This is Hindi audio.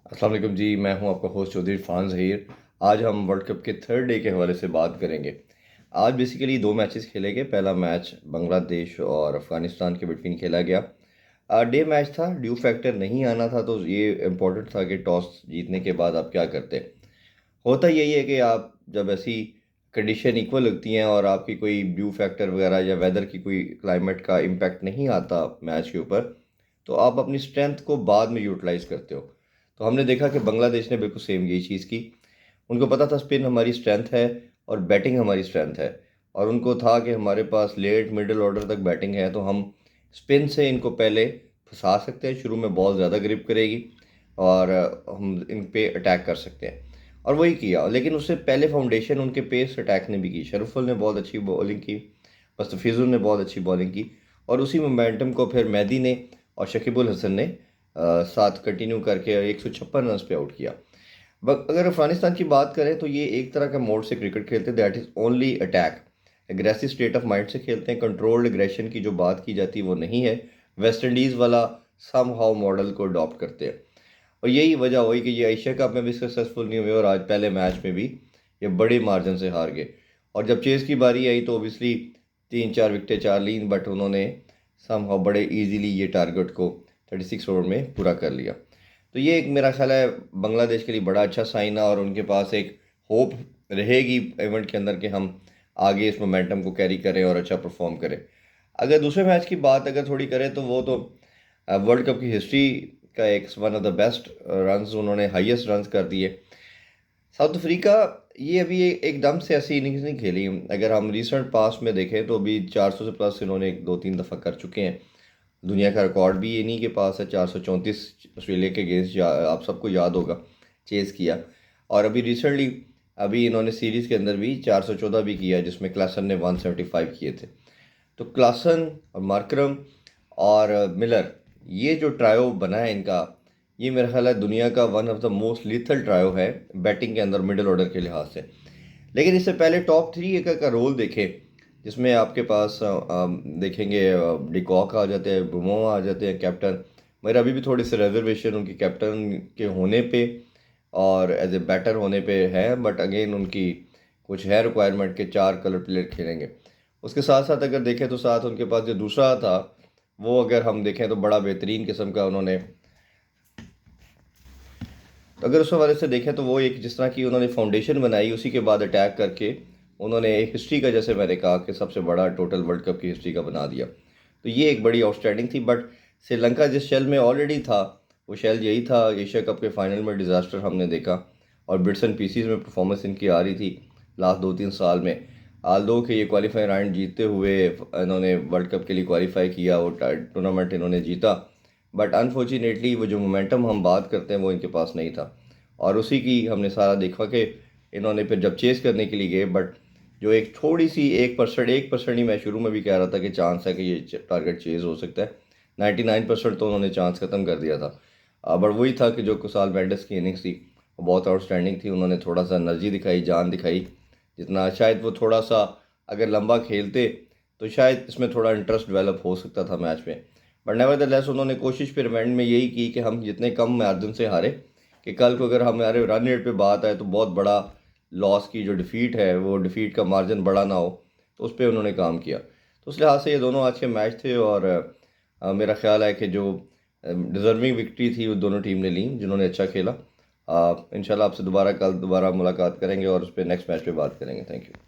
अस्सलाम वालेकुम जी। मैं हूं आपका होस्ट चौधरी फ़ान ज़हीर। आज हम वर्ल्ड कप के थर्ड डे के हवाले से बात करेंगे। आज बेसिकली दो मैचेस खेले गए। पहला मैच बांग्लादेश और अफ़गानिस्तान के बिटवीन खेला गया। डे मैच था, ड्यू फैक्टर नहीं आना था, तो ये इम्पोर्टेंट था कि टॉस जीतने के बाद आप क्या करते। होता यही है कि आप जब ऐसी कंडीशन इक्वल लगती हैं और आपकी कोई ड्यू फैक्टर वगैरह या वेदर की कोई क्लाइमेट का इम्पैक्ट नहीं आता मैच के ऊपर, तो आप अपनी स्ट्रेंथ को बाद में यूटिलाइज़ करते हो। तो हमने देखा कि बांग्लादेश ने बिल्कुल सेम यही चीज़ की। उनको पता था स्पिन हमारी स्ट्रेंथ है और बैटिंग हमारी स्ट्रेंथ है, और उनको था कि हमारे पास लेट मिडिल ऑर्डर तक बैटिंग है, तो हम स्पिन से इनको पहले फंसा सकते हैं। शुरू में बॉल ज़्यादा ग्रिप करेगी और हम इन पे अटैक कर सकते हैं, और वही किया। लेकिन उससे पहले फाउंडेशन उनके पेस अटैक ने भी की। शरफुल ने बहुत अच्छी बॉलिंग की, मुस्तफिजुर ने बहुत अच्छी बॉलिंग की, और उसी मोमेंटम को फिर मेहदी ने और शकीबुल हसन ने साथ कंटिन्यू करके 156 रन पे आउट किया। अगर अफगानिस्तान की बात करें तो ये एक तरह का मोड से क्रिकेट खेलते हैं, that is only attack. Aggressive state of mind से खेलते हैं। कंट्रोल्ड एग्रेशन की जो बात की जाती है वो नहीं है। वेस्ट इंडीज़ वाला सम हाउ मॉडल को अडॉप्ट करते हैं, और यही वजह हुई कि ये एशिया कप में भी सक्सेसफुल नहीं हुए और आज पहले मैच में भी ये बड़े मार्जिन से हार गए। और जब चेज़ की बारी आई तो ओबियसली 3-4 विकेटें चार लीं, बट उन्होंने समहाउ बड़े इजीली ये टारगेट को 36 ओवर में पूरा कर लिया। तो ये एक मेरा ख्याल है बांग्लादेश के लिए बड़ा अच्छा साइन है, और उनके पास एक होप रहेगी इवेंट के अंदर कि हम आगे इस मोमेंटम को कैरी करें और अच्छा परफॉर्म करें। अगर दूसरे मैच की बात अगर थोड़ी करें तो वो तो वर्ल्ड कप की हिस्ट्री का एक one of the best runs, उन्होंने हाईएस्ट रन्स कर दिए। साउथ अफ्रीका ये अभी एकदम से ऐसी इनिंग्स नहीं खेली। अगर हम रिसेंट पास्ट में देखें तो अभी 400 से प्लस इन्होंने दो तीन दफ़ा कर चुके हैं। दुनिया का रिकॉर्ड भी इन्हीं के पास है, 434 ऑस्ट्रेलिया के अगेंस्ट, आप सबको याद होगा, चेज़ किया। और अभी रिसेंटली अभी इन्होंने सीरीज़ के अंदर भी 414 भी किया, जिसमें क्लासन ने 175 किए थे। तो क्लासन और मार्करम और मिलर, ये जो ट्रायो बना है इनका, ये मेरा ख्याल है दुनिया का one of the most lethal trio है बैटिंग के अंदर मिडिल ऑर्डर के लिहाज से। लेकिन इससे पहले टॉप थ्री का रोल देखें, जिसमें आपके पास देखेंगे डिकॉक आ जाते हैं, बुमो आ जाते हैं कैप्टन। मेरा अभी भी थोड़ी सी रिजर्वेशन उनकी कैप्टन के होने पे और एज ए बैटर होने पे है, बट अगेन उनकी कुछ है रिक्वायरमेंट के 4 कलर प्लेयर खेलेंगे। उसके साथ साथ अगर देखें तो साथ उनके पास जो दूसरा था, वो अगर हम देखें तो बड़ा बेहतरीन किस्म का उन्होंने, तो अगर उस हवाले से देखें तो वो एक जिस तरह की उन्होंने फाउंडेशन बनाई, उसी के बाद अटैक करके उन्होंने एक हिस्ट्री का, जैसे मैंने कहा कि सबसे बड़ा टोटल वर्ल्ड कप की हिस्ट्री का बना दिया। तो ये एक बड़ी आउटस्टैंडिंग थी। बट श्रीलंका जिस शेल में ऑलरेडी था, वो शेल यही था। एशिया कप के फाइनल में डिज़ास्टर हमने देखा, और बिट्स एंड पीसीज में परफॉर्मेंस इनकी आ रही थी लास्ट 2-3 साल में। आल दो कि ये क्वालिफाई राउंड जीतते हुए इन्होंने वर्ल्ड कप के लिए क्वालिफाई किया, वो टूर्नामेंट इन्होंने जीता, बट अनफॉर्चुनेटली वो जो मोमेंटम हम बात करते हैं वो इनके पास नहीं था। और उसी की हमने सारा देखा कि इन्होंने फिर जब चेस करने के लिए गए, बट जो एक थोड़ी सी 1% ही, मैं शुरू में भी कह रहा था कि चांस है कि ये टारगेट चेज हो सकता है, 99% तो उन्होंने चांस ख़त्म कर दिया था। बट वही था कि जो कुसाल मेंडिस की इनिंग्स थी वो बहुत आउटस्टैंडिंग थी। उन्होंने थोड़ा सा एनर्जी दिखाई, जान दिखाई, जितना शायद वो थोड़ा सा अगर लंबा खेलते तो शायद इसमें थोड़ा इंटरेस्ट डेवलप हो सकता था मैच में। बट नेवरदलेस उन्होंने कोशिश फिर एंड में यही की कि हम जितने कम मार्जिन से हारे, कि कल को अगर हमारे रन रेट पे बात आए तो बहुत बड़ा लॉस की जो डिफ़ीट है, वो डिफ़ीट का मार्जिन बड़ा ना हो, तो उस पर उन्होंने काम किया। तो उस लिहाज से ये दोनों आज के मैच थे, और मेरा ख्याल है कि जो डिज़र्विंग विक्ट्री थी वो दोनों टीम ने ली जिन्होंने अच्छा खेला। इंशाल्लाह आपसे दोबारा कल दोबारा मुलाकात करेंगे और उस पर नेक्स्ट मैच पे बात करेंगे। Thank you.